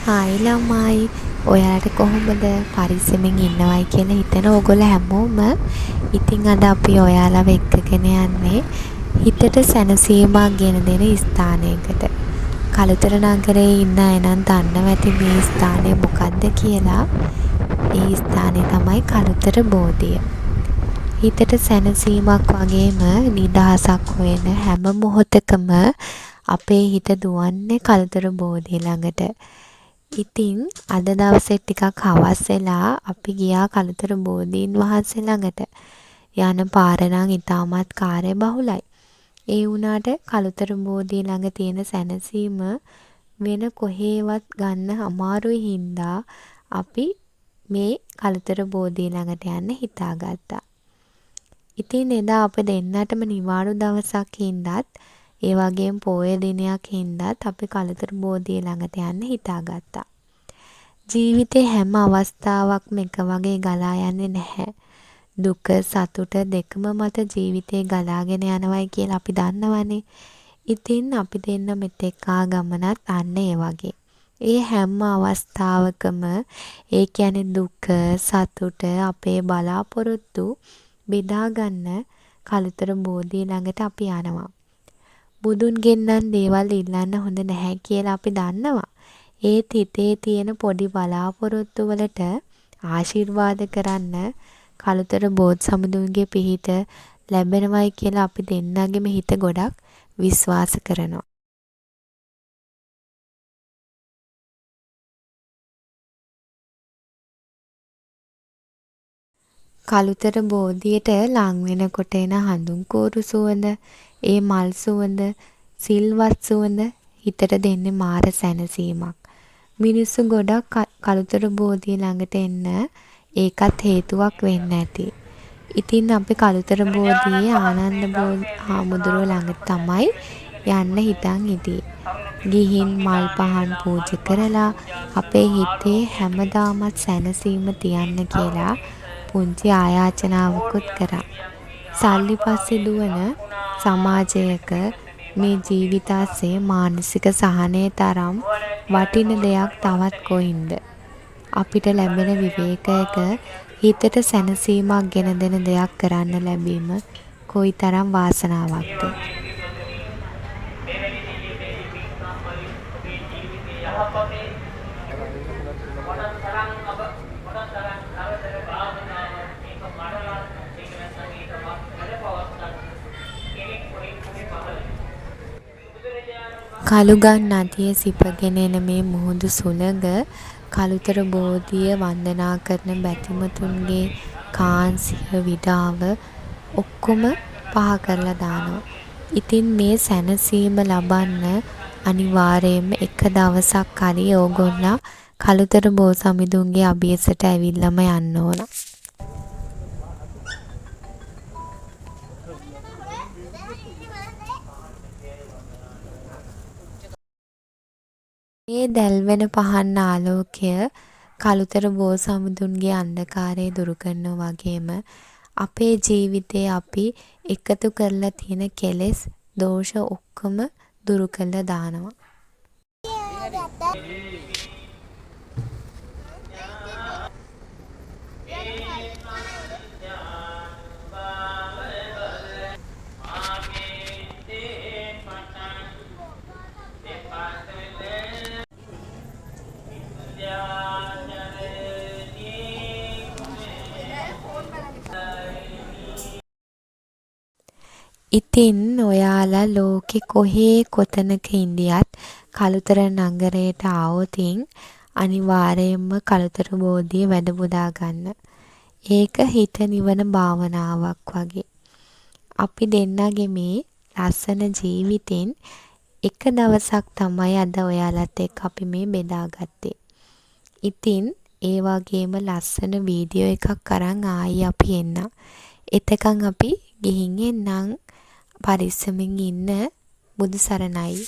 Hi ළමයි ඔයාලට කොහොමද පරිස්සමෙන් ඉන්නවයි කියලා හිතන ඕගොල්ලෝ හැමෝම ඉතින් අද අපි ඔයාලව එක්කගෙන යන්නේ හිතට සැනසීමක් ගෙන දෙන ස්ථානයකට. කළුතර නගරේ ඉන්න අය නම් දන්නවා ඇති මේ ස්ථානය මොකක්ද කියලා. ඒ ස්ථානය තමයි කළුතර බෝධිය. හිතට සැනසීමක් වගේම නිදහසක් හොයන හැම මොහොතකම අපේ හිත දුවන්නේ කළුතර බෝධිය ළඟට. ඉතින් අද දවසේ ටිකක් හවස් වෙලා අපි ගියා කළුතර බෝධීන් වහන්සේ ළඟට. යන පාර නම් ඉතාමත් කාර්යබහුලයි. ඒ වුණාට කළුතර බෝධිය ළඟ තියෙන සැනසීම වෙන කොහේවත් ගන්න අමාරුයි හින්දා අපි මේ කළුතර බෝධිය ළඟට යන්න හිතාගත්තා. ඉතින් එදා අප දෙන්නටම නිවාඩු දවසක් හින්දාත් ඒ වගේම පොය දිනයක් හින්දාත් අපි කළුතර බෝධිය ළඟට යන්න හිතාගත්තා. ජීවිතේ හැම අවස්ථාවක්ම එක වගේ ගලා යන්නේ නැහැ. දුක සතුට දෙකම මත ජීවිතේ ගලාගෙන යනවයි කියලා අපි දන්නවනේ. ඉතින් අපි දෙන්න මෙතෙක් ආ ගමනත් අන්න ඒ වගේ. ඒ හැම අවස්ථාවකම ඒ කියන්නේ දුක සතුට අපේ බලාපොරොත්තු බෙදා ගන්න කළුතර බෝධිය ළඟට අපි යනවා. බුදුන්ගෙන් නම් දේවල් ඉල්ලන්න හොඳ නැහැ කියලා අපි දන්නවා. ඒත් හිතේ තියෙන පොඩි බලාපොරොත්තු වලට ආශිර්වාද කරන්න කළුතර බෝධි සමිඳුන්ගේ පිහිට ලැබෙනවයි කියලා අපි දෙන්නගෙම හිත ගොඩක් විශ්වාස කරනවා. කළුතර බෝධියට ලං වෙනකොට එන හඳුන් කෝරු සුවඳ, ඒ මල් සුවඳ, සිල්වත් සුවඳ හිතට දෙන්නේ මාර සැනසීමක්. මිනිස්සු ගොඩක් කළුතර බෝධිය ළඟට එන්න ඒකත් හේතුවක් වෙන්න ඇති. ඉතින් අපි කළුතර බෝධියේ ආනන්ද හාමුදුරුවෝ ළඟ තමයි යන්න හිතන් හිටියේ. ගිහින් මල් පහන් පූජා කරලා අපේ හිතේ හැමදාමත් සැනසීම තියන්න කියලා පුංචි ආයාචනාවකුත් කරා. සල්ලි පස්සේ දුවන සමාජයක මේ ජීවිතාස්සේ මානසික සහනය තරම් වටින දෙයක් තවත් කොයින්ද? අපිට ලැබෙන විවේකයක හිතට සැනසීමක් ගෙන දෙන දෙයක් කරන්න ලැබීම කොයිතරම් වාසනාවක්ද? කළුගන් නදිය සිපගෙන එන මේ මුහුදු සුළඟ කළුතර බෝධිය වන්දනා කරන බැතිමතුන්ගේ කාන්සිය විඩාව ඔක්කොම පහ කරලා දානවා. ඉතින් මේ සැනසීම ලබන්න අනිවාර්යයෙන්ම එක දවසක් හරි ඕගොල්ලෝ කළුතර බෝධි සමිඳුන්ගේ අභියසට ඇවිල්ලාම යන්න ඕන. මේ දැල්වෙන පහන් ආලෝකය කළුතර බෝධි සමිඳුන්ගේ අන්ධකාරය දුරු කරනවා වගේම අපේ ජීවිතේ අපි එකතු කරලා තියෙන කෙලෙස් දෝෂ ඔක්කොම දුරු කරලා දානවා. ඉතින් ඔයාලා ලෝකෙ කොහේ කොතනක ඉඳියත් කළුතර නගරයට ආවොතින් අනිවාර්යයෙන්ම කළුතර බෝධිය වැඩ පුදා ගන්න. ඒක හිත නිවන භාවනාවක් වගේ. අපි දෙන්නගේ මේ ලස්සන ජීවිතෙන් එක දවසක් තමයි අද ඔයාලත් එක්ක අපි මේ බෙදාගත්තේ. ඉතින් ඒ වගේම ලස්සන වීඩියෝ එකක් අරන් ආයි අපි එන්න. එතකන් අපි ගිහින් එන්නම්. පරිස්සමින් ඉන්න. බුදු සරණයි.